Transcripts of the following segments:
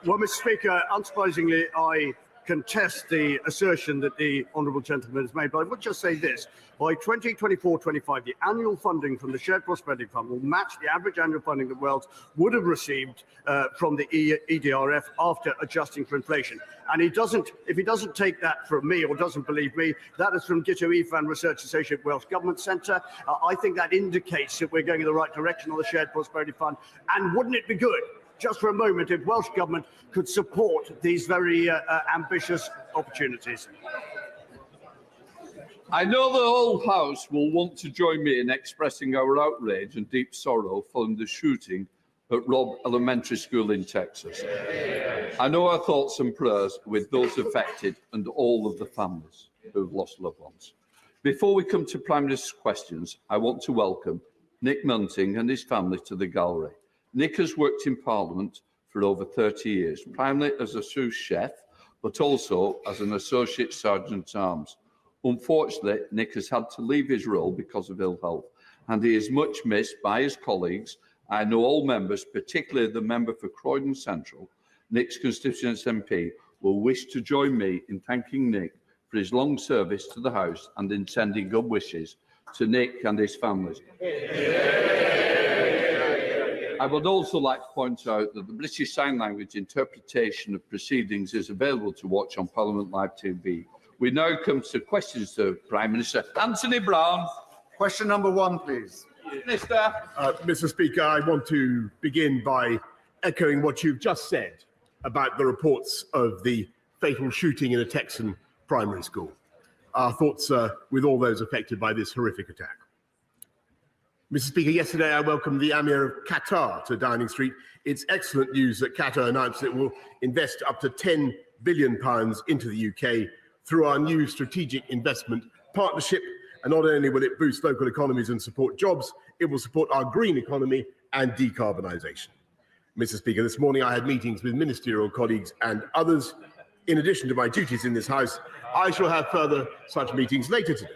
Well, Mr. Speaker, unsurprisingly, I contest the assertion that the honourable gentleman has made, but I would just say this. By 2024-25, the annual funding from the Shared Prosperity Fund will match the average annual funding that Wales would have received from the EDRF after adjusting for inflation. And if he doesn't take that from me or doesn't believe me, that is from Gito Ifan Research Associate Welsh Government Centre. I think that indicates that we're going in the right direction on the Shared Prosperity Fund. And wouldn't it be good, just for a moment, if Welsh Government could support these very ambitious opportunities? I know the whole House will want to join me in expressing our outrage and deep sorrow following the shooting at Robb Elementary School in Texas. I know our thoughts and prayers with those affected and all of the families who have lost loved ones. Before we come to Prime Minister's questions, I want to welcome Nick Munting and his family to the gallery. Nick has worked in Parliament for over 30 years, primarily as a sous chef, but also as an Associate Sergeant-at-Arms. Unfortunately, Nick has had to leave his role because of ill health, and he is much missed by his colleagues. I know all members, particularly the member for Croydon Central, Nick's constituency MP, will wish to join me in thanking Nick for his long service to the House and in sending good wishes to Nick and his families. I would also like to point out that the British Sign Language interpretation of proceedings is available to watch on Parliament Live TV. We now come to questions to Prime Minister Anthony Brown. Question number 1, please. Minister. Mr. Speaker, I want to begin by echoing what you've just said about the reports of the fatal shooting in a Texan primary school. Our thoughts are with all those affected by this horrific attack. Mr. Speaker, yesterday I welcomed the Emir of Qatar to Downing Street. It's excellent news that Qatar announced it will invest up to £10 billion into the UK through our new strategic investment partnership. And not only will it boost local economies and support jobs, it will support our green economy and decarbonisation. Mr. Speaker, this morning I had meetings with ministerial colleagues and others. In addition to my duties in this House, I shall have further such meetings later today.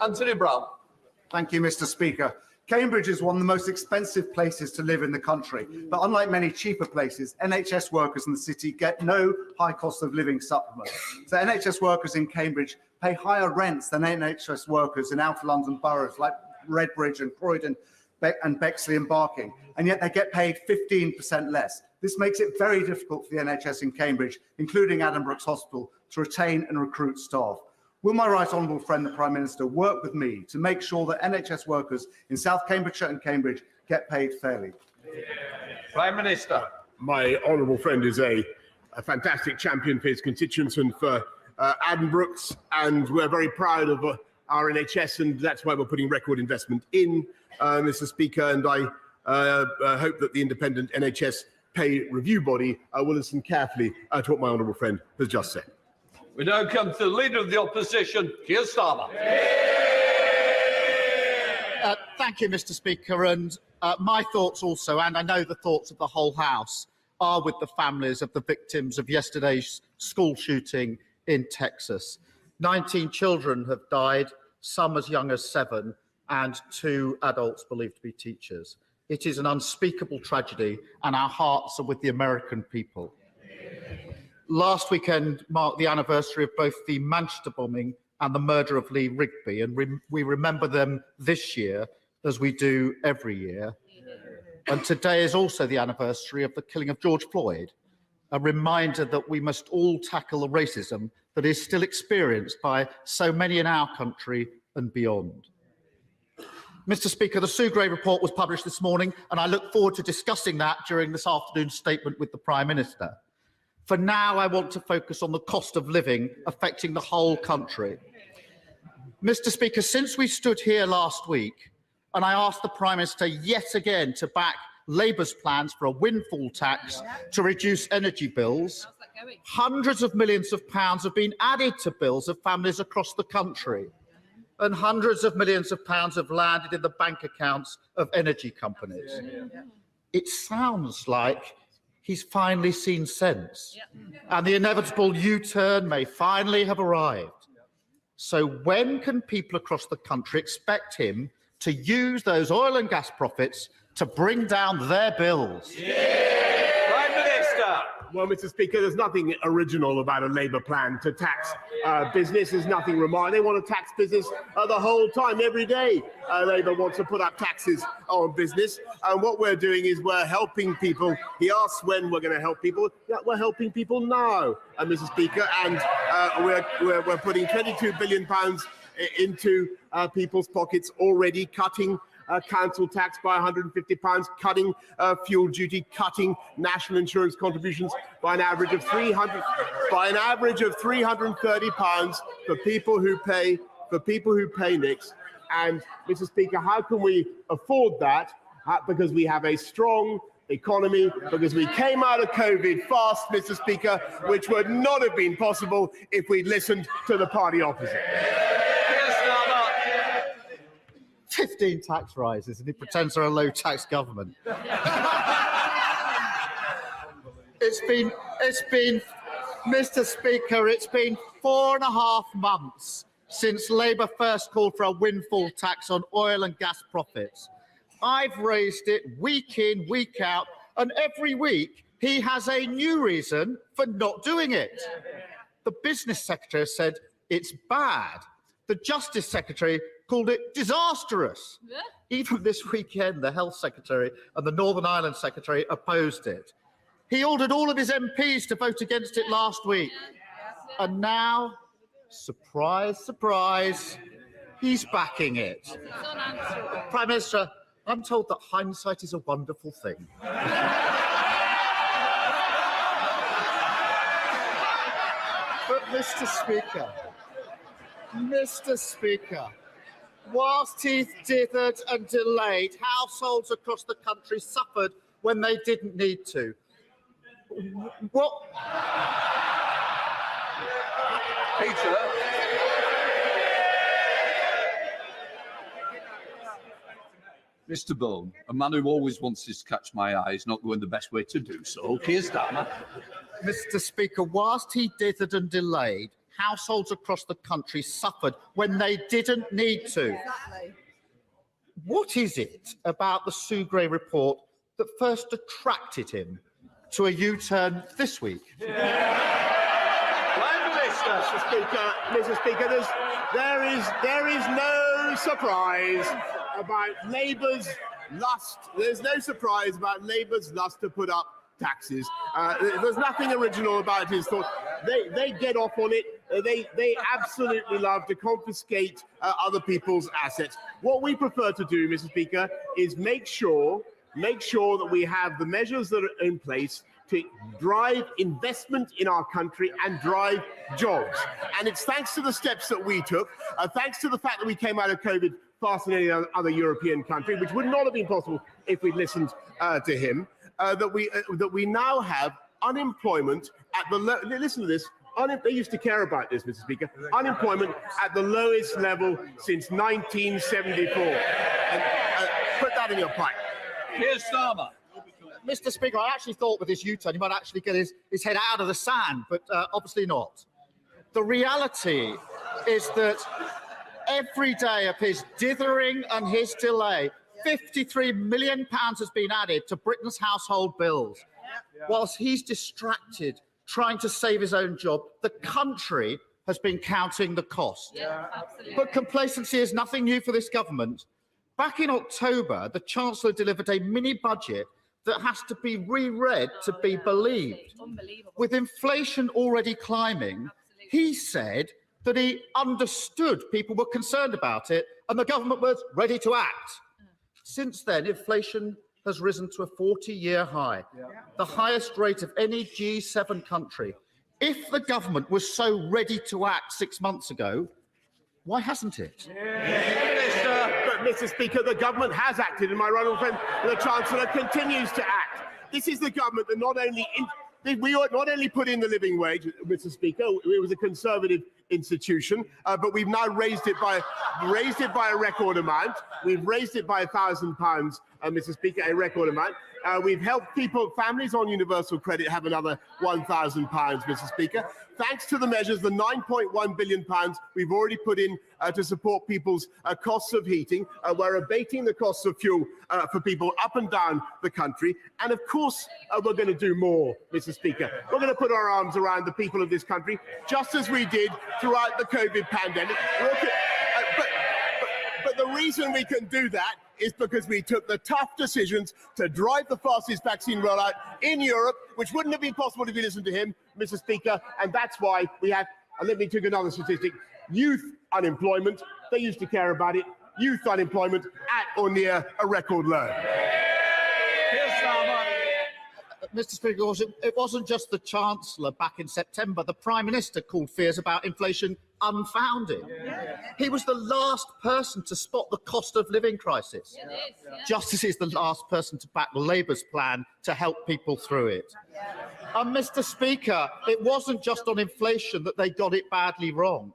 Anthony Brown. Thank you, Mr. Speaker. Cambridge is one of the most expensive places to live in the country, but unlike many cheaper places, NHS workers in the city get no high cost of living supplement. So NHS workers in Cambridge pay higher rents than NHS workers in outer London boroughs like Redbridge and Croydon and Bexley and Barking, and yet they get paid 15% less. This makes it very difficult for the NHS in Cambridge, including Adam Brooks Hospital, to retain and recruit staff. Will my right honourable friend, the Prime Minister, work with me to make sure that NHS workers in South Cambridgeshire and Cambridge get paid fairly? Prime Minister. My honourable friend is a fantastic champion for his constituents and for Adam Brooks, and we're very proud of our NHS, and that's why we're putting record investment in, Mr. Speaker, and I hope that the independent NHS pay review body will listen carefully to what my honourable friend has just said. We now come to the Leader of the Opposition, Keir Starmer. Thank you, Mr. Speaker. And my thoughts also, and I know the thoughts of the whole House, are with the families of the victims of yesterday's school shooting in Texas. 19 children have died, some as young as 7, and 2 adults believed to be teachers. It is an unspeakable tragedy, and our hearts are with the American people. Last weekend marked the anniversary of both the Manchester bombing and the murder of Lee Rigby, and we remember them this year as we do every year. And today is also the anniversary of the killing of George Floyd, a reminder that we must all tackle the racism that is still experienced by so many in our country and beyond. Mr. Speaker, the Sue Gray report was published this morning, and I look forward to discussing that during this afternoon's statement with the Prime Minister. For now, I want to focus on the cost of living affecting the whole country. Mr. Speaker, since we stood here last week and I asked the Prime Minister yet again to back Labour's plans for a windfall tax to reduce energy bills, hundreds of millions of pounds have been added to bills of families across the country, and hundreds of millions of pounds have landed in the bank accounts of energy companies. It sounds like he's finally seen sense, and the inevitable U-turn may finally have arrived. So when can people across the country expect him to use those oil and gas profits to bring down their bills? Prime Minister. Well, Mr. Speaker, there's nothing original about a Labour plan to tax business. There's nothing remarkable. They want to tax business the whole time, every day. Labour wants to put up taxes on business. And what we're doing is we're helping people. He asks when we're going to help people. Yeah, we're helping people now, Mr. Speaker. And we're putting £22 billion into people's pockets already, cutting council tax by £150, cutting fuel duty, cutting national insurance contributions by an average of £330 for people who pay NICs. And Mr. Speaker, how can we afford that? Because we have a strong economy, because we came out of COVID fast, Mr. Speaker, which would not have been possible if we'd listened to the party opposite. 15 tax rises, and he pretends they're a low-tax government. It's been, Mr. Speaker, it's been 4.5 months since Labour first called for a windfall tax on oil and gas profits. I've raised it week in, week out, and every week he has a new reason for not doing it. The Business Secretary has said it's bad. The Justice Secretary called it disastrous. Even this weekend, the Health Secretary and the Northern Ireland Secretary opposed it. He ordered all of his MPs to vote against it last week. And now, surprise, surprise, he's backing it. Prime Minister, I'm told that hindsight is a wonderful thing. But Mr. Speaker, whilst he dithered and delayed, households across the country suffered when they didn't need to. What? Peter. Mr. Bone, a man who always wants to catch my eye is not going the best way to do so. Keir Starmer. Mr. Speaker, whilst he dithered and delayed, households across the country suffered when they didn't need to. Exactly. What is it about the Sue Gray report that first attracted him to a U-turn this week? Mr. Speaker, there is no surprise about Labour's lust. There's no surprise about Labour's lust to put up taxes. There's nothing original about his thought. They get off on it. They absolutely love to confiscate other people's assets. What we prefer to do, Mr. Speaker, is make sure that we have the measures that are in place to drive investment in our country and drive jobs. And it's thanks to the steps that we took, thanks to the fact that we came out of COVID faster than any other European country, which would not have been possible if we'd listened to him, that we now have unemployment at the listen to this. They used to care about this, Mr. Speaker. Unemployment at the lowest level since 1974. And put that in your pipe. Keir Starmer. Mr. Speaker, I actually thought with his U-turn he might actually get his head out of the sand, but obviously not. The reality is that every day of his dithering and his delay, £53 million has been added to Britain's household bills. Whilst he's distracted trying to save his own job, the country has been counting the cost. Yeah, absolutely. But complacency is nothing new for this government. Back in October, the Chancellor delivered a mini-budget that has to be reread to be believed. Unbelievable. With inflation already climbing, he said that he understood people were concerned about it and the government was ready to act. Since then, inflation has risen to a 40-year high, the highest rate of any G7 country. If the government was so ready to act 6 months ago, why hasn't it? But, Mr. Speaker, the government has acted, and my right honourable friend, the Chancellor, continues to act. This is the government that not only put in the living wage, Mr. Speaker, it was a Conservative institution, but we've now raised it by a record amount. We've raised it by £1,000, Mr. Speaker, a record amount. We've helped families on universal credit have another £1,000, Mr. Speaker. Thanks to the measures, the £9.1 billion we've already put in to support people's costs of heating. We're abating the costs of fuel for people up and down the country. And of course, we're going to do more, Mr. Speaker. We're going to put our arms around the people of this country, just as we did throughout the COVID pandemic. But the reason we can do that is because we took the tough decisions to drive the fastest vaccine rollout in Europe, which wouldn't have been possible if you listened to him, Mr. Speaker. And that's why we have, and let me take another statistic, youth unemployment. They used to care about it. Youth unemployment at or near a record low. Mr. Speaker, it wasn't just the Chancellor back in September. The Prime Minister called fears about inflation unfounded. He was the last person to spot the cost of living crisis, just as he's the last person to back Labour's plan to help people through it. And Mr. Speaker, it wasn't just on inflation that they got it badly wrong.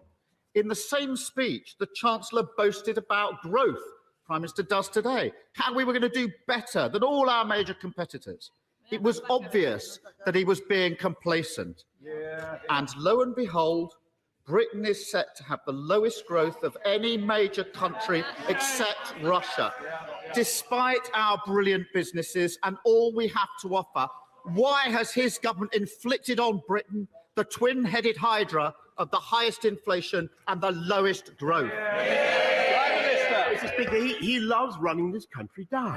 In the same speech, the Chancellor boasted about growth, Prime Minister does today, how we were going to do better than all our major competitors. It was obvious that he was being complacent. And lo and behold, Britain is set to have the lowest growth of any major country except Russia. Despite our brilliant businesses and all we have to offer, why has his government inflicted on Britain the twin-headed hydra of the highest inflation and the lowest growth? Mr. Speaker, he loves running this country down.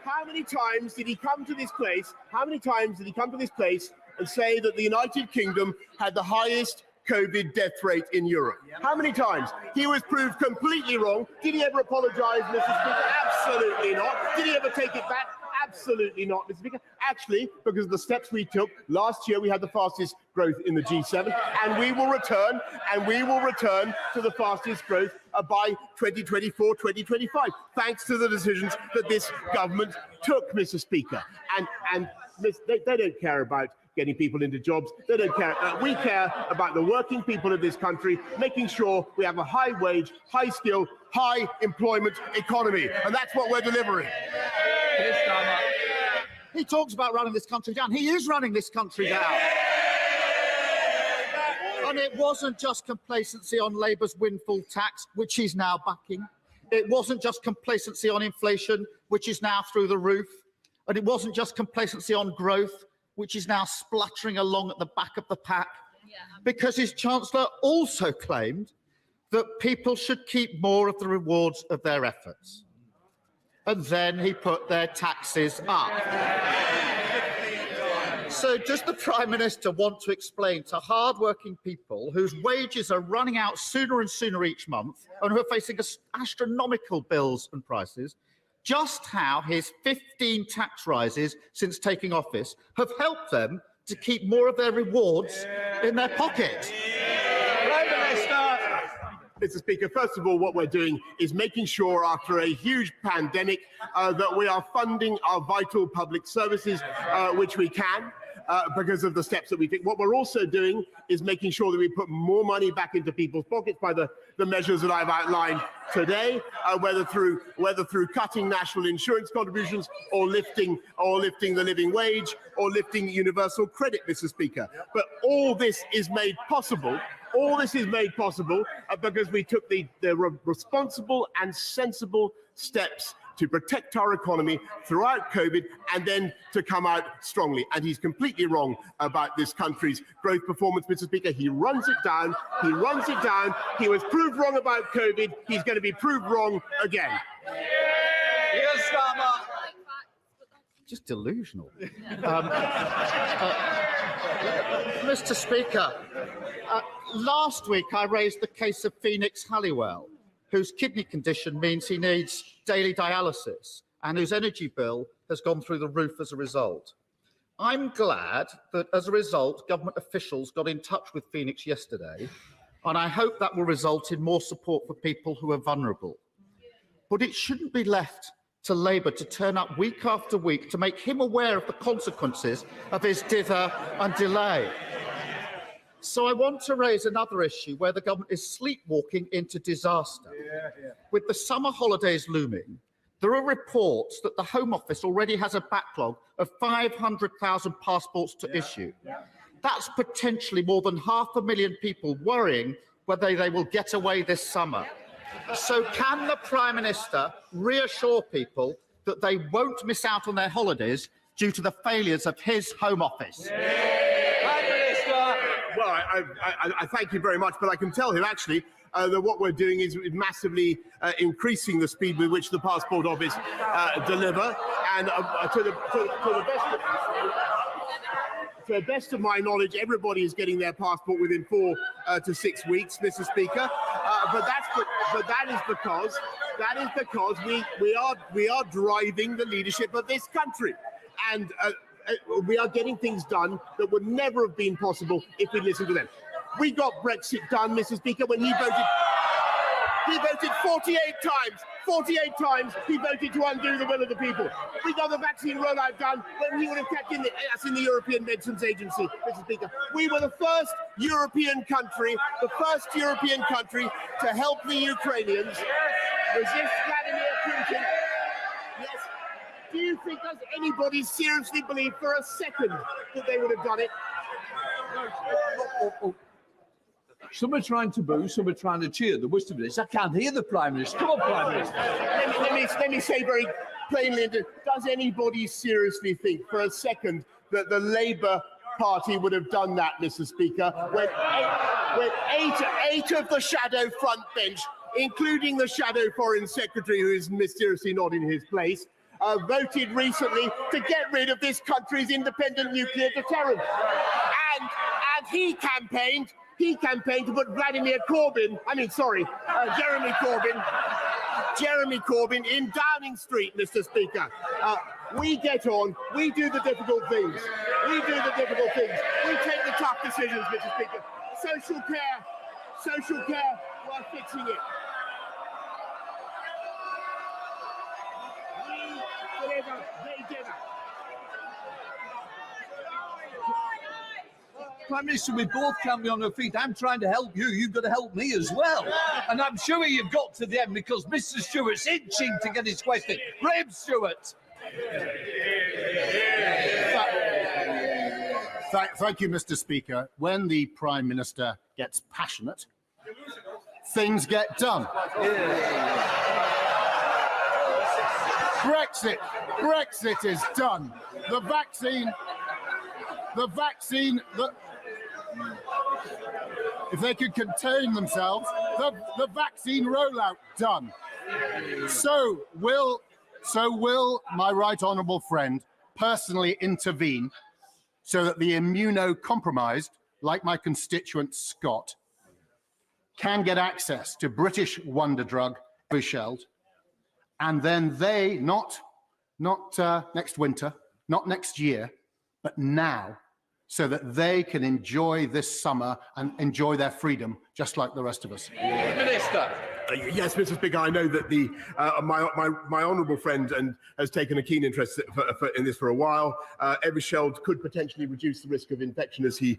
How many times did he come to this place? How many times did he come to this place and say that the United Kingdom had the highest COVID death rate in Europe? How many times? He was proved completely wrong. Did he ever apologise, Mr. Speaker? Absolutely not. Did he ever take it back? Absolutely not, Mr. Speaker. Actually, because of the steps we took last year, we had the fastest growth in the G7, and we will return to the fastest growth by 2024, 2025, thanks to the decisions that this government took, Mr. Speaker. And they don't care about getting people into jobs. They don't care. We care about the working people of this country, making sure we have a high wage, high skill, high employment economy, and that's what we're delivering. He talks about running this country down. He is running this country down. And it wasn't just complacency on Labour's windfall tax, which he's now backing. It wasn't just complacency on inflation, which is now through the roof. And it wasn't just complacency on growth, which is now spluttering along at the back of the pack. Because his Chancellor also claimed that people should keep more of the rewards of their efforts. And then he put their taxes up. So does the Prime Minister want to explain to hard-working people whose wages are running out sooner and sooner each month and who are facing astronomical bills and prices, just how his 15 tax rises since taking office have helped them to keep more of their rewards in their pocket? Mr. Speaker, first of all, what we're doing is making sure after a huge pandemic that we are funding our vital public services, which we can. Because of the steps that we take. What we're also doing is making sure that we put more money back into people's pockets by the measures that I've outlined today, whether through cutting national insurance contributions or lifting the living wage or lifting universal credit, Mr. Speaker. But all this is made possible. All this is made possible because we took the responsible and sensible steps to protect our economy throughout COVID and then to come out strongly. And he's completely wrong about this country's growth performance, Mr. Speaker. He runs it down. He runs it down. He was proved wrong about COVID. He's going to be proved wrong again. Just delusional. Mr. Speaker, last week I raised the case of Phoenix Halliwell, whose kidney condition means he needs daily dialysis and whose energy bill has gone through the roof as a result. I'm glad that as a result, government officials got in touch with Phoenix yesterday, and I hope that will result in more support for people who are vulnerable. But it shouldn't be left to Labour to turn up week after week to make him aware of the consequences of his dither and delay. So I want to raise another issue where the government is sleepwalking into disaster. With the summer holidays looming, There are reports that the Home Office already has a backlog of 500,000 passports to issue. That's potentially more than 500,000 people worrying whether they will get away this summer. So can the Prime Minister reassure people that they won't miss out on their holidays due to the failures of his Home Office? Prime Minister. Well, I thank you very much, but I can tell him actually that what we're doing is massively increasing the speed with which the Passport Office deliver, and to the best of my knowledge, everybody is getting their passport within 4 to 6 weeks, Mr. Speaker. But that is because we are driving the leadership of this country, and we are getting things done that would never have been possible if we listened to them. We got Brexit done, Mr. Speaker, when he voted 48 times. 48 times he voted to undo the will of the people. We got the vaccine rollout done when he would have kept us in the European Medicines Agency, Mr. Speaker. We were the first European country to help the Ukrainians resist Vladimir Putin. Yes. Do you think, does anybody seriously believe for a second that they would have done it? Some are trying to boo, some are trying to cheer. The worst of it is I can't hear the Prime Minister. Come on, Prime Minister. Let me say very plainly, does anybody seriously think for a second that the Labour Party would have done that, Mr. Speaker, when eight of the shadow front bench, including the shadow Foreign Secretary, who is mysteriously not in his place, voted recently to get rid of this country's independent nuclear deterrent? And he campaigned to put Jeremy Corbyn in Downing Street, Mr. Speaker. We get on, we do the difficult things. We take the tough decisions, Mr. Speaker. Social care, we're fixing it. We deliver, they deliver. Prime Minister, we both can't be on our feet. I'm trying to help you. You've got to help me as well. And I'm sure you've got to the end because Mr. Stewart's itching to get his question. Graham Stewart. Thank you, Mr. Speaker. When the Prime Minister gets passionate, things get done. Brexit is done. The vaccine, if they could contain themselves, the vaccine rollout done. So will my right honourable friend personally intervene so that the immunocompromised, like my constituent Scott, can get access to British wonder drug, Busheld, and then they, not next winter, not next year, but now, so that they can enjoy this summer and enjoy their freedom just like the rest of us. Minister. Yes, Mr. Speaker, I know that my honourable friend has taken a keen interest in this for a while. Evusheld could potentially reduce the risk of infection, as he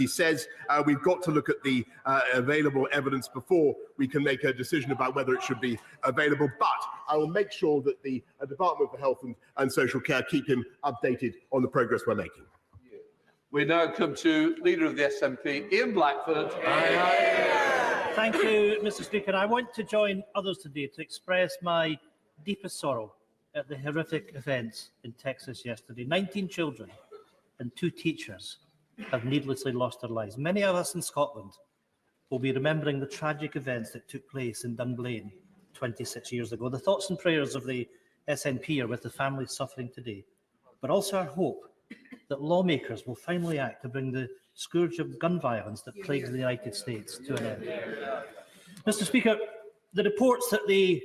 says. We've got to look at the available evidence before we can make a decision about whether it should be available. But I will make sure that the Department for Health and Social Care keep him updated on the progress we're making. We now come to Leader of the SNP, Ian Blackford. Thank you, Mr. Speaker. I want to join others today to express my deepest sorrow at the horrific events in Texas yesterday. 19 children and 2 teachers have needlessly lost their lives. Many of us in Scotland will be remembering the tragic events that took place in Dunblane 26 years ago. The thoughts and prayers of the SNP are with the families suffering today, but also our hope that lawmakers will finally act to bring the scourge of gun violence that plagues the United States to an end. Mr. Speaker, the reports that the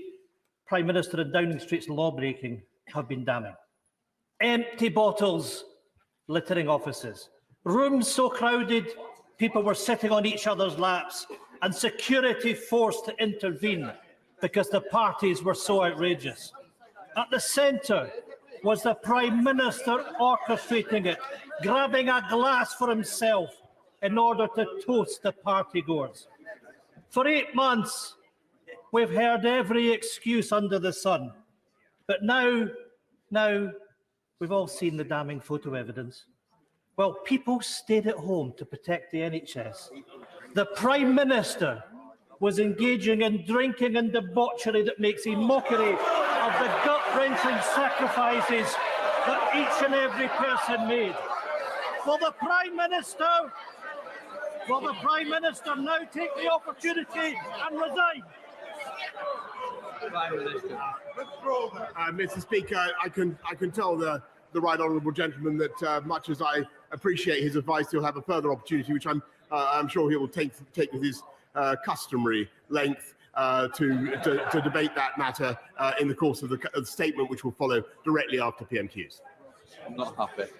Prime Minister and Downing Street's law-breaking have been damning. Empty bottles littering offices, rooms so crowded people were sitting on each other's laps, and security forced to intervene because the parties were so outrageous. At the centre was the Prime Minister orchestrating it, grabbing a glass for himself in order to toast the partygoers. For 8 months, we've heard every excuse under the sun. But now we've all seen the damning photo evidence. Well, people stayed at home to protect the NHS. The Prime Minister was engaging in drinking and debauchery that makes a mockery of the gut-wrenching sacrifices that each and every person made. Will the Prime Minister now take the opportunity and resign? Prime Minister. Mr. Speaker, I can tell the right honourable gentleman that much as I appreciate his advice, he'll have a further opportunity, which I'm sure he will take with his customary length to debate that matter in the course of the statement which will follow directly after PMQs. I'm not happy.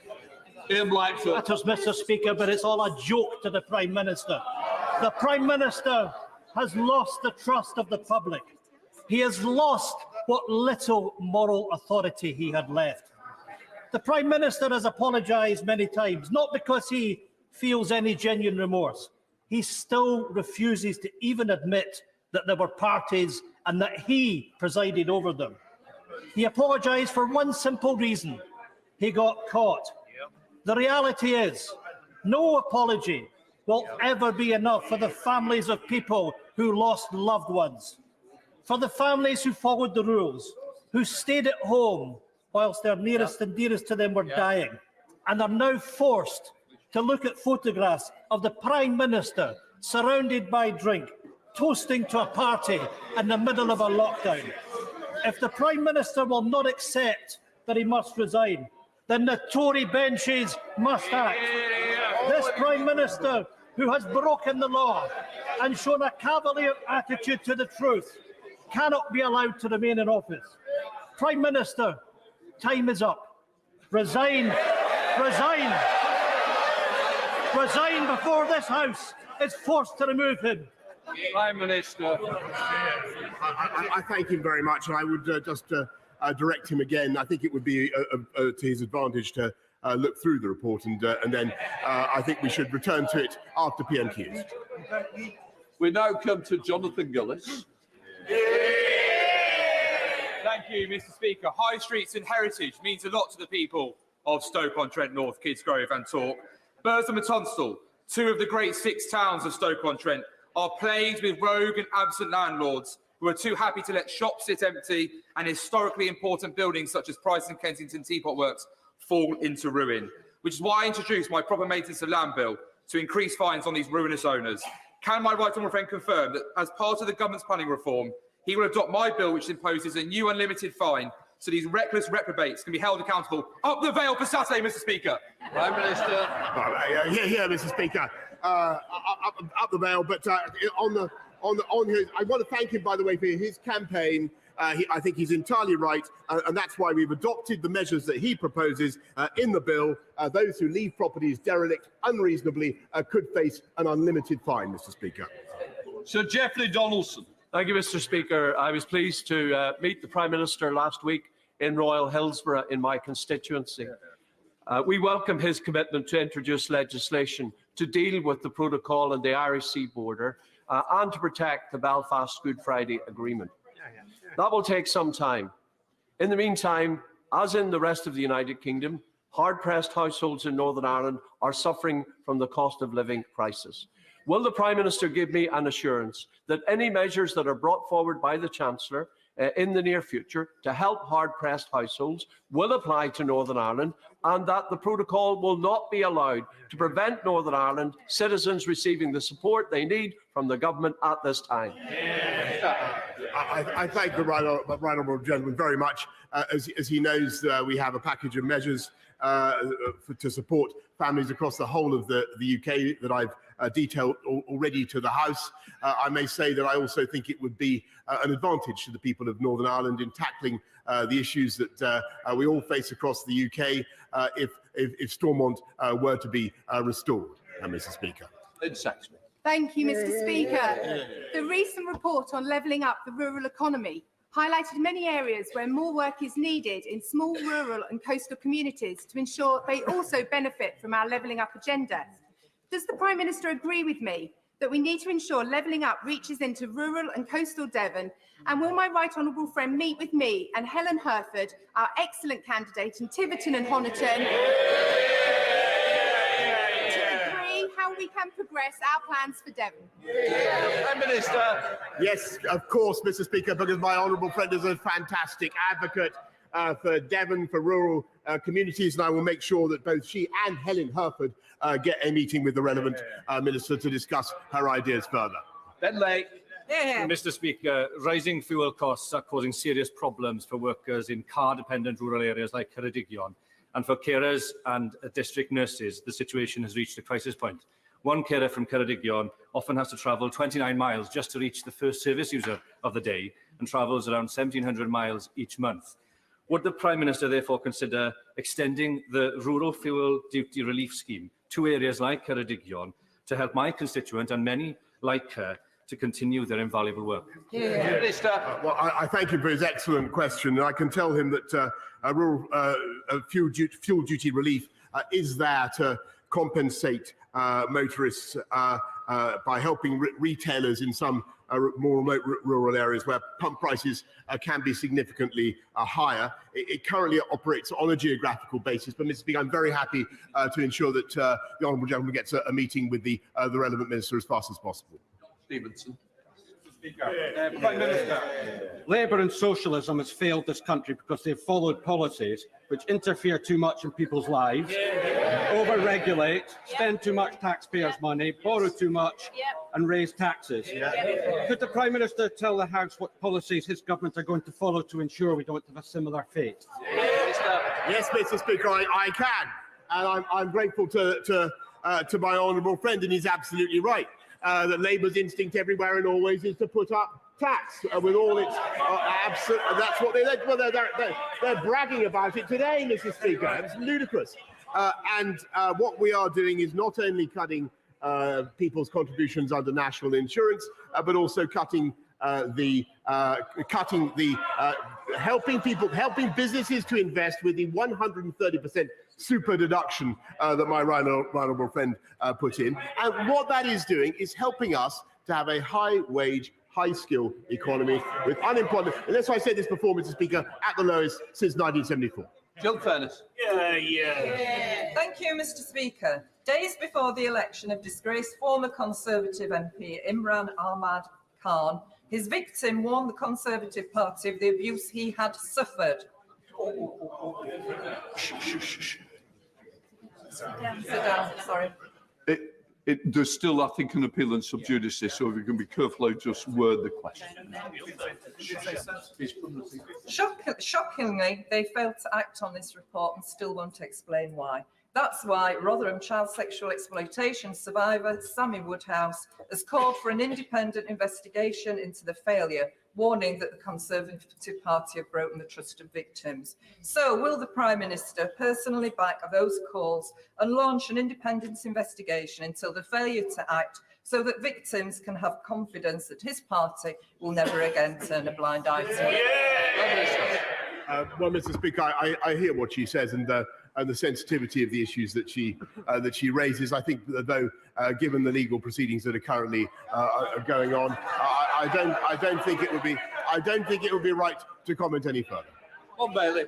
Ian Blackford. Matters, Mr. Speaker, but it's all a joke to the Prime Minister. The Prime Minister has lost the trust of the public. He has lost what little moral authority he had left. The Prime Minister has apologised many times, not because he feels any genuine remorse. He still refuses to even admit that there were parties and that he presided over them. He apologised for one simple reason: he got caught. The reality is, no apology will ever be enough for the families of people who lost loved ones, for the families who followed the rules, who stayed at home whilst their nearest and dearest to them were dying, and are now forced to look at photographs of the Prime Minister surrounded by drink, toasting to a party in the middle of a lockdown. If the Prime Minister will not accept that he must resign, then the Tory benches must act. This Prime Minister, who has broken the law and shown a cavalier attitude to the truth, cannot be allowed to remain in office. Prime Minister, time is up. Resign, resign, resign before this House is forced to remove him. Prime Minister. I thank him very much, and I would just direct him again. I think it would be to his advantage to look through the report, and then I think we should return to it after PMQs. We now come to Jonathan Gillis. Thank you, Mr. Speaker. High streets and heritage means a lot to the people of Stoke-on-Trent North, Kidsgrove and Tork. Burslem and Tunstall, two of the great 6 towns of Stoke-on-Trent, are plagued with rogue and absent landlords who are too happy to let shops sit empty and historically important buildings such as Price and Kensington Teapot Works fall into ruin, which is why I introduced my proper maintenance of land bill to increase fines on these ruinous owners. Can my right honourable friend confirm that as part of the government's planning reform, he will adopt my bill which imposes a new unlimited fine so these reckless reprobates can be held accountable? Up the veil for Saturday, Mr. Speaker. Prime Minister. Yeah, Mr. Speaker. Up the veil, but on his, I want to thank him, by the way, for his campaign. I think he's entirely right, and that's why we've adopted the measures that he proposes in the bill. Those who leave properties derelict unreasonably could face an unlimited fine, Mr. Speaker. Sir Geoffrey Donaldson. Thank you, Mr. Speaker. I was pleased to meet the Prime Minister last week in Royal Hillsborough in my constituency. We welcome his commitment to introduce legislation to deal with the protocol on the Irish Sea border and to protect the Belfast Good Friday Agreement. That will take some time. In the meantime, as in the rest of the United Kingdom, hard-pressed households in Northern Ireland are suffering from the cost of living crisis. Will the Prime Minister give me an assurance that any measures that are brought forward by the Chancellor in the near future to help hard-pressed households will apply to Northern Ireland, and that the protocol will not be allowed to prevent Northern Ireland citizens receiving the support they need from the government at this time? I thank the right honourable gentleman very much. As he knows, we have a package of measures to support families across the whole of the UK that I've detailed already to the House. I may say that I also think it would be an advantage to the people of Northern Ireland in tackling the issues that we all face across the UK if Stormont were to be restored, Mr. Speaker. Thank you, Mr. Speaker. The recent report on levelling up the rural economy highlighted many areas where more work is needed in small rural and coastal communities to ensure they also benefit from our levelling up agenda. Does the Prime Minister agree with me that we need to ensure levelling up reaches into rural and coastal Devon? And will my right honourable friend meet with me and Helen Herford, our excellent candidate in Tiverton and Honiton, how we can progress our plans for Devon? Prime Minister. Yes, of course, Mr. Speaker, because my honourable friend is a fantastic advocate for Devon, for rural communities, and I will make sure that both she and Helen Herford get a meeting with the relevant minister to discuss her ideas further. Ben Lake. Mr. Speaker, rising fuel costs are causing serious problems for workers in car-dependent rural areas like Ceredigion. And for carers and district nurses, the situation has reached a crisis point. One carer from Ceredigion often has to travel 29 miles just to reach the first service user of the day and travels around 1,700 miles each month. Would the Prime Minister therefore consider extending the rural fuel duty relief scheme to areas like Ceredigion to help my constituent and many like her to continue their invaluable work? Well, I thank him for his excellent question, and I can tell him that rural fuel duty relief is there to compensate motorists by helping retailers in some more remote rural areas where pump prices can be significantly higher. It currently operates on a geographical basis, but Mr. Speaker, I'm very happy to ensure that the honourable gentleman gets a meeting with the relevant minister as fast as possible. Stevenson. Prime Minister, Labour and Socialism has failed this country because they've followed policies which interfere too much in people's lives, over-regulate, spend too much taxpayers' money, borrow too much, and raise taxes. Could the Prime Minister tell the House what policies his government are going to follow to ensure we don't have a similar fate? Yes, Mr. Speaker, I can, and I'm grateful to my honourable friend, and he's absolutely right. That Labour's instinct everywhere and always is to put up tax with all its that's what they're bragging about it today, Mr. Speaker. It's ludicrous. And what we are doing is not only cutting people's contributions under national insurance, but also helping businesses to invest with the 130% super deduction that my right honourable friend put in. And what that is doing is helping us to have a high-wage, high-skill economy with unemployment, and that's why I said this before, Mr. Speaker, at the lowest since 1974. Jill Furness. Thank you, Mr. Speaker. Days before the election of disgraced former Conservative MP Imran Ahmad Khan, his victim warned the Conservative Party of the abuse he had suffered. Sit down, sorry. There's still, I think, an appeal in sub judice, so if you can be careful how just word the question. Shockingly, they failed to act on this report and still won't explain why. That's why Rotherham child sexual exploitation survivor Sammy Woodhouse has called for an independent investigation into the failure, warning that the Conservative Party have broken the trust of victims. So will the Prime Minister personally back those calls and launch an independent investigation into the failure to act so that victims can have confidence that his party will never again turn a blind eye to it? Well, Mr. Speaker, I hear what she says and the sensitivity of the issues that she raises. I think that though, given the legal proceedings that are currently going on, I don't think it would be right to comment any further. On Bailey.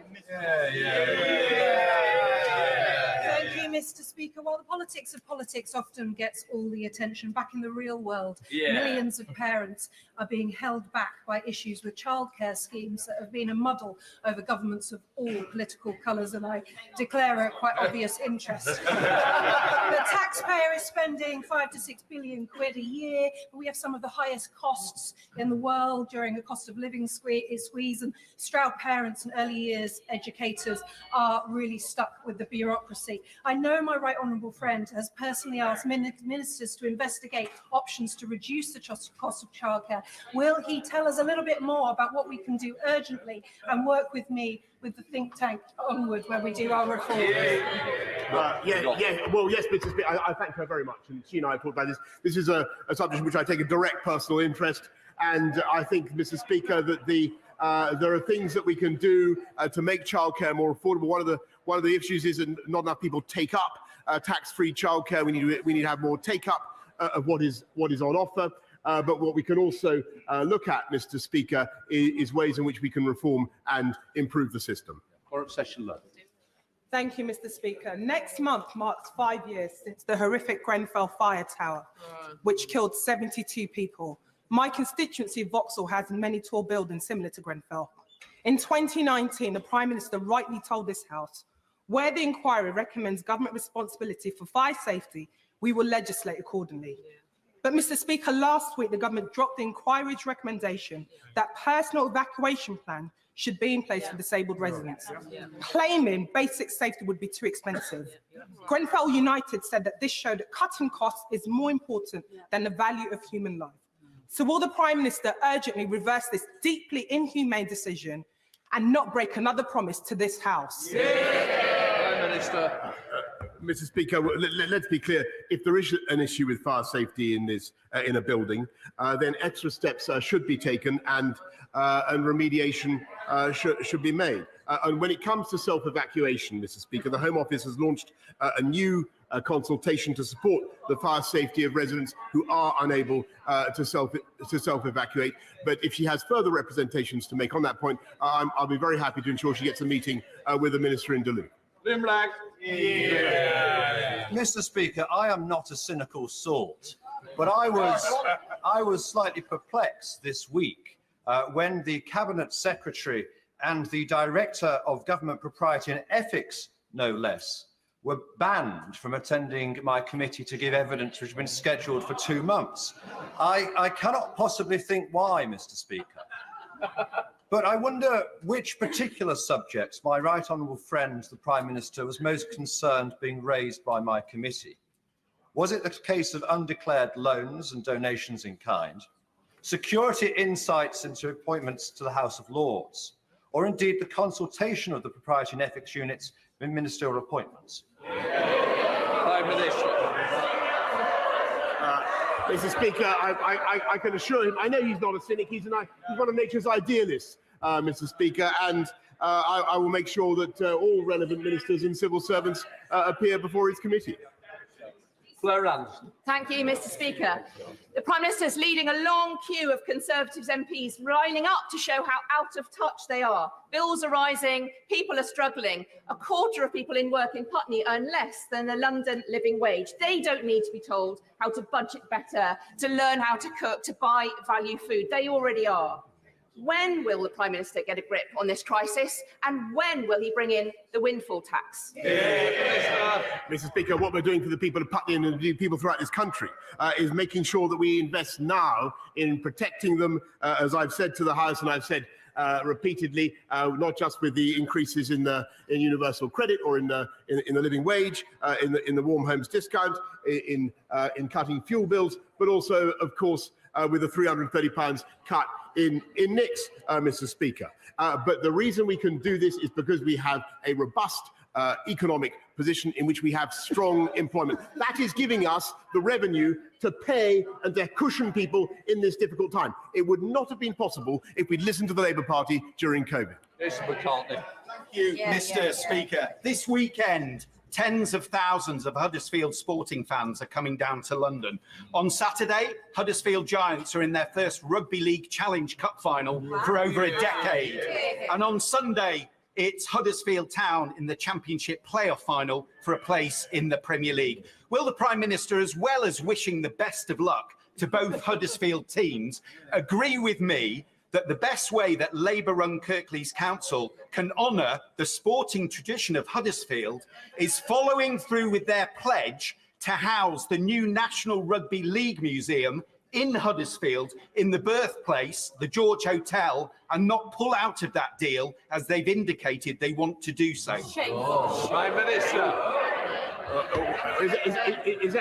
Thank you, Mr. Speaker. While the politics of politics often gets all the attention, back in the real world, millions of parents are being held back by issues with childcare schemes that have been a muddle over governments of all political colours, and I declare a quite obvious interest. The taxpayer is spending 5 to 6 billion quid a year. We have some of the highest costs in the world during a cost of living squeeze, and Stroud parents and early years educators are really stuck with the bureaucracy. I know my right honourable friend has personally asked ministers to investigate options to reduce the cost of childcare. Will he tell us a little bit more about what we can do urgently and work with me with the think tank Onward where we do our reforms? Well, yes, Mr. Speaker, I thank her very much, and she and I talked about this. This is a subject in which I take a direct personal interest, and I think, Mr. Speaker, that there are things that we can do to make childcare more affordable. One of the issues is that not enough people take up tax-free childcare. We need to have more take-up of what is on offer. But what we can also look at, Mr. Speaker, is ways in which we can reform and improve the system. Court session left. Thank you, Mr. Speaker. Next month marks 5 years since the horrific Grenfell fire tower, which killed 72 people. My constituency, Vauxhall, has many tall buildings similar to Grenfell. In 2019, the Prime Minister rightly told this House, where the inquiry recommends government responsibility for fire safety, we will legislate accordingly. But, Mr. Speaker, last week the government dropped the inquiry's recommendation that personal evacuation plan should be in place for disabled residents, claiming basic safety would be too expensive. Grenfell United said that this showed that cutting costs is more important than the value of human life. So will the Prime Minister urgently reverse this deeply inhumane decision and not break another promise to this House? Prime Minister. Mr. Speaker, let's be clear. If there is an issue with fire safety in a building, then extra steps should be taken and remediation should be made. And when it comes to self-evacuation, Mr. Speaker, the Home Office has launched a new consultation to support the fire safety of residents who are unable to self-evacuate. But if she has further representations to make on that point, I'll be very happy to ensure she gets a meeting with the Minister in Duluth. Yeah. Mr. Speaker, I am not a cynical sort, but I was slightly perplexed this week when the Cabinet Secretary and the Director of Government Propriety and Ethics, no less, were banned from attending my committee to give evidence which had been scheduled for 2 months. I cannot possibly think why, Mr. Speaker. But I wonder which particular subjects my right honourable friend, the Prime Minister, was most concerned being raised by my committee. Was it the case of undeclared loans and donations in kind, security insights into appointments to the House of Lords, or indeed the consultation of the Propriety and Ethics Units in ministerial appointments? Prime Minister. Mr. Speaker, I can assure him, I know he's not a cynic, he's one of nature's idealists, Mr. Speaker, and I will make sure that all relevant ministers and civil servants appear before his committee. Thank you, Mr. Speaker. The Prime Minister is leading a long queue of Conservatives MPs lining up to show how out of touch they are. Bills are rising, people are struggling. A quarter of people in work in Putney earn less than the London living wage. They don't need to be told how to budget better, to learn how to cook, to buy value food. They already are. When will the Prime Minister get a grip on this crisis, and when will he bring in the windfall tax? Mr. Speaker, what we're doing for the people of Putney and the people throughout this country is making sure that we invest now in protecting them, as I've said to the House and I've said repeatedly, not just with the increases in universal credit or in the living wage, in the warm homes discount, in cutting fuel bills, but also, of course, with the £330 cut in NICs, Mr. Speaker. But the reason we can do this is because we have a robust economic position in which we have strong employment. That is giving us the revenue to pay and to cushion people in this difficult time. It would not have been possible if we'd listened to the Labour Party during COVID. McCartney. Thank you, Mr. Speaker. This weekend, tens of thousands of Huddersfield sporting fans are coming down to London. On Saturday, Huddersfield Giants are in their first Rugby League Challenge Cup final for over a decade. And on Sunday, it's Huddersfield Town in the Championship playoff final for a place in the Premier League. Will the Prime Minister, as well as wishing the best of luck to both Huddersfield teams, agree with me that the best way that Labour-run Kirklees Council can honour the sporting tradition of Huddersfield is following through with their pledge to house the new National Rugby League Museum in Huddersfield, in the birthplace, the George Hotel, and not pull out of that deal as they've indicated they want to do so? Prime Minister. Is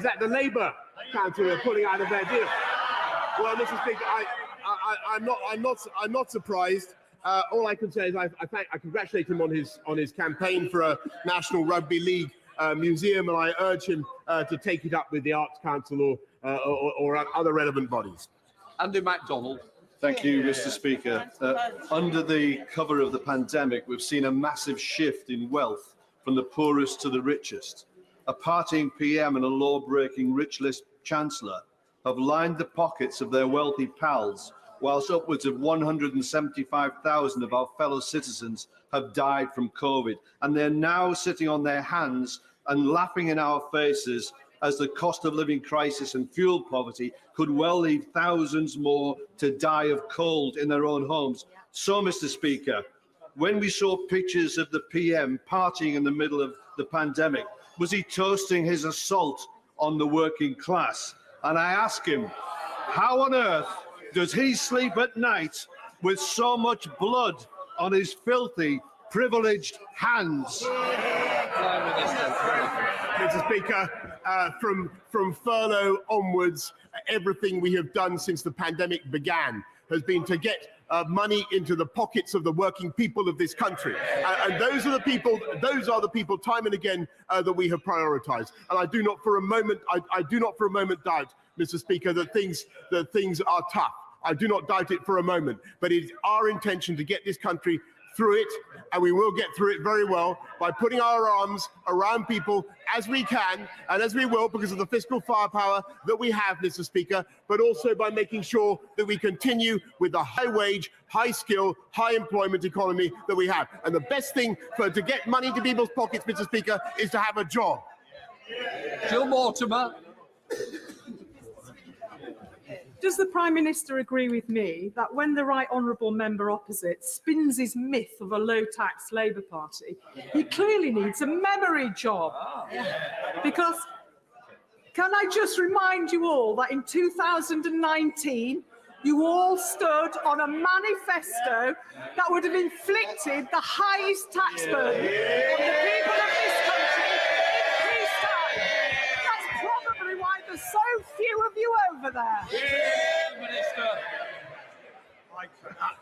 that the Labour Council pulling out of their deal? Well, Mr. Speaker, I'm not surprised. All I can say is I congratulate him on his campaign for a National Rugby League museum, and I urge him to take it up with the Arts Council or other relevant bodies. Andy MacDonald. Thank you, Mr. Speaker. Under the cover of the pandemic, we've seen a massive shift in wealth from the poorest to the richest. A partying PM and a law-breaking rich list Chancellor have lined the pockets of their wealthy pals, whilst upwards of 175,000 of our fellow citizens have died from COVID. And they're now sitting on their hands and laughing in our faces as the cost of living crisis and fuel poverty could well leave thousands more to die of cold in their own homes. So, Mr. Speaker, when we saw pictures of the PM partying in the middle of the pandemic, was he toasting his assault on the working class? And I ask him, how on earth does he sleep at night with so much blood on his filthy, privileged hands? Mr. Speaker, from furlough onwards, everything we have done since the pandemic began has been to get money into the pockets of the working people of this country, and those are the people time and again that we have prioritised. And I do not for a moment, doubt, Mr. Speaker, that things are tough. I do not doubt it for a moment, but it is our intention to get this country through it, and we will get through it very well by putting our arms around people as we can and as we will because of the fiscal firepower that we have, Mr. Speaker, but also by making sure that we continue with the high wage, high skill, high employment economy that we have. And the best thing to get money into people's pockets, Mr. Speaker, is to have a job. Jill Mortimer. Does the Prime Minister agree with me that when the right honourable member opposite spins his myth of a low-tax Labour Party, he clearly needs a memory job? Because can I just remind you all that in 2019, you all stood on a manifesto that would have inflicted the highest tax burden on the people of this country in peacetime. That's probably why there's so few of you over there.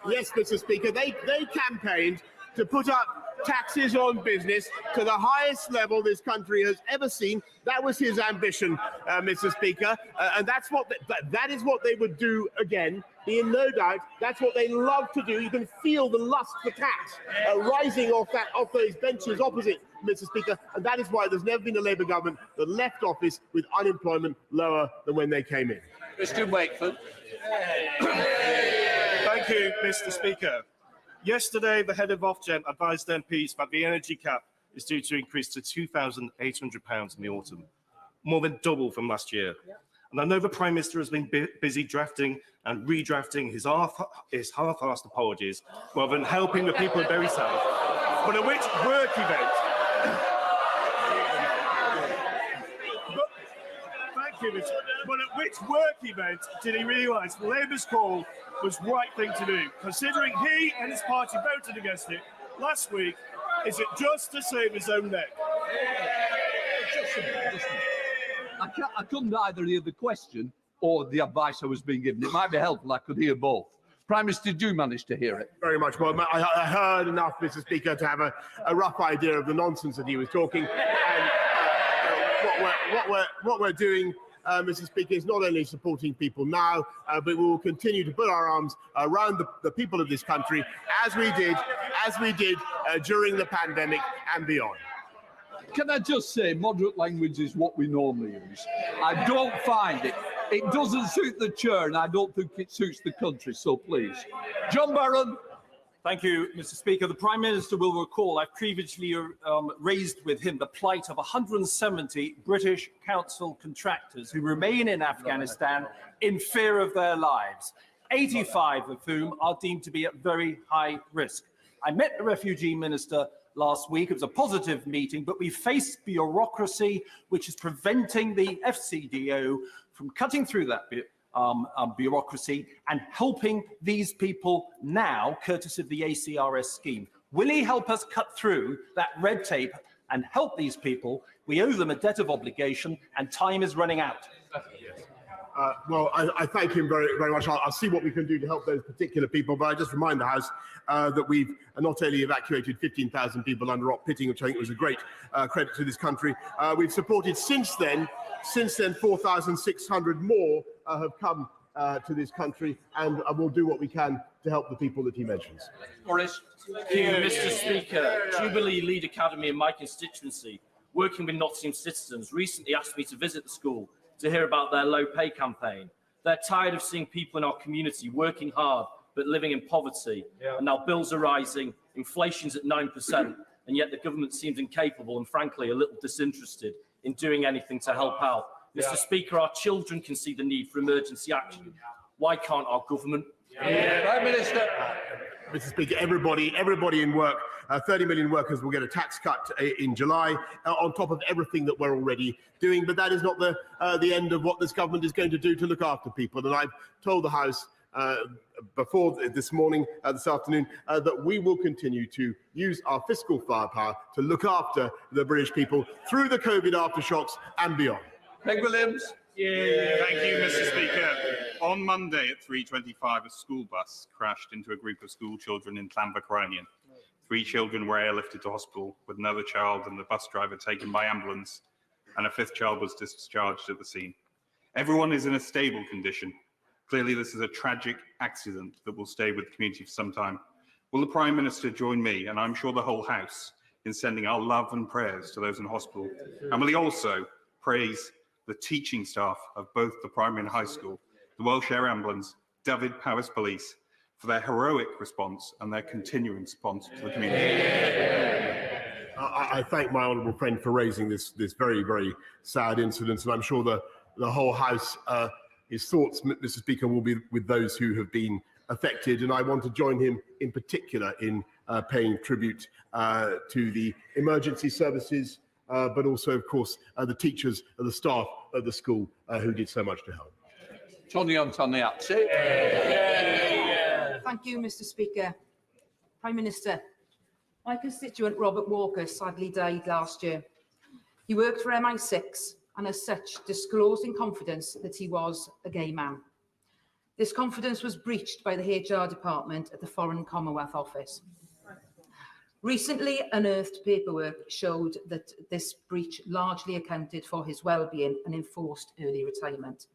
Yes, Mr. Speaker, they campaigned to put up taxes on business to the highest level this country has ever seen. That was his ambition, Mr. Speaker, and that is what they would do again. Be in no doubt, that's what they love to do. You can feel the lust for tax rising off those benches opposite, Mr. Speaker, and that is why there's never been a Labour government that left office with unemployment lower than when they came in. Mr. Wakeford. Thank you, Mr. Speaker. Yesterday, the head of Ofgem advised MPs that the energy cap is due to increase to £2,800 in the autumn, more than double from last year. And I know the Prime Minister has been busy drafting and redrafting his half-assed apologies rather than helping the people of Bury South. But at which work event? But at which work event did he realise Labour's call was the right thing to do, considering he and his party voted against it last week? Is it just to save his own neck? I couldn't either hear the question or the advice I was being given. It might be helpful I could hear both. Prime Minister, did you manage to hear it? Very much. Well, I heard enough, Mr. Speaker, to have a rough idea of the nonsense that he was talking. And what we're doing, Mr. Speaker, is not only supporting people now, but we will continue to put our arms around the people of this country as we did during the pandemic and beyond. Can I just say, moderate language is what we normally use. I don't find it. It doesn't suit the chair, and I don't think it suits the country, so please. John Barron. Thank you, Mr. Speaker. The Prime Minister will recall I've previously raised with him the plight of 170 British council contractors who remain in Afghanistan in fear of their lives, 85 of whom are deemed to be at very high risk. I met the refugee minister last week. It was a positive meeting, but we face bureaucracy which is preventing the FCDO from cutting through that bureaucracy and helping these people now, courtesy of the ACRS scheme. Will he help us cut through that red tape and help these people? We owe them a debt of obligation and time is running out. Well, I thank him very, very much. I'll see what we can do to help those particular people, but I just remind the House that we've not only evacuated 15,000 people under Rock Pitting, which I think was a great credit to this country, we've supported since then 4,600 more have come to this country, and we'll do what we can to help the people that he mentions. Boris. Thank you, Mr. Speaker. Jubilee Lead Academy in my constituency, working with Nottingham citizens, recently asked me to visit the school to hear about their low pay campaign. They're tired of seeing people in our community working hard but living in poverty. And now bills are rising, inflation's at 9%, and yet the government seems incapable and frankly a little disinterested in doing anything to help out. Mr. Speaker, our children can see the need for emergency action. Why can't our government? Prime Minister. Mr. Speaker, everybody in work, 30 million workers will get a tax cut in July on top of everything that we're already doing. But that is not the end of what this government is going to do to look after people. And I've told the House before this morning, this afternoon, that we will continue to use our fiscal firepower to look after the British people through the COVID aftershocks and beyond. Peg Williams. Thank you, Mr. Speaker. On Monday at 3:25, a school bus crashed into a group of school children in Llanfachronion. 3 children were airlifted to hospital, with another child and the bus driver taken by ambulance, and a 5th child was discharged at the scene. Everyone is in a stable condition. Clearly, this is a tragic accident that will stay with the community for some time. Will the Prime Minister join me, and I'm sure the whole House, in sending our love and prayers to those in hospital? And will he also praise the teaching staff of both the primary and high school, the Welsh Air Ambulance, Dyfed Powys Police, for their heroic response and their continuing response to the community? I thank my honourable friend for raising this very, very sad incident, and I'm sure the whole House, his thoughts, Mr. Speaker, will be with those who have been affected, and I want to join him in particular in paying tribute to the emergency services, but also, of course, the teachers and the staff of the school who did so much to help. Tony Antoniazzi. Thank you, Mr. Speaker. Prime Minister, my constituent Robert Walker sadly died last year. He worked for MI6 and as such disclosed in confidence that he was a gay man. This confidence was breached by the HR department at the Foreign Commonwealth Office. Recently unearthed paperwork showed that this breach largely accounted for his well-being and enforced early retirement.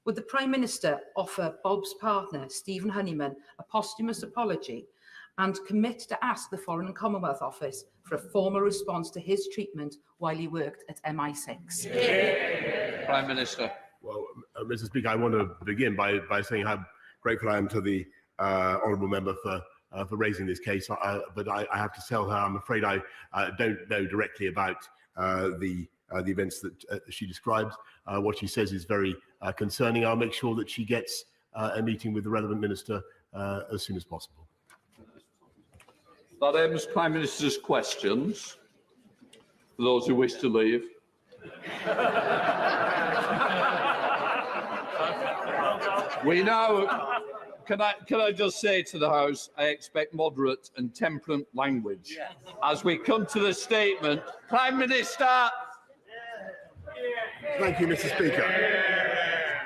Would the Prime Minister offer Bob's partner, Stephen Honeyman, a posthumous apology and commit to ask the Foreign and Commonwealth Office for a formal response to his treatment while he worked at MI6? Prime Minister. Well, Mr. Speaker, I want to begin by saying how grateful I am to the honourable member for raising this case, but I have to tell her I'm afraid I don't know directly about the events that she describes. What she says is very concerning. I'll make sure that she gets a meeting with the relevant minister as soon as possible. That ends Prime Minister's questions. For those who wish to leave. We now, can I just say to the House, I expect moderate and temperate language. As we come to the statement, Prime Minister. Thank you, Mr. Speaker.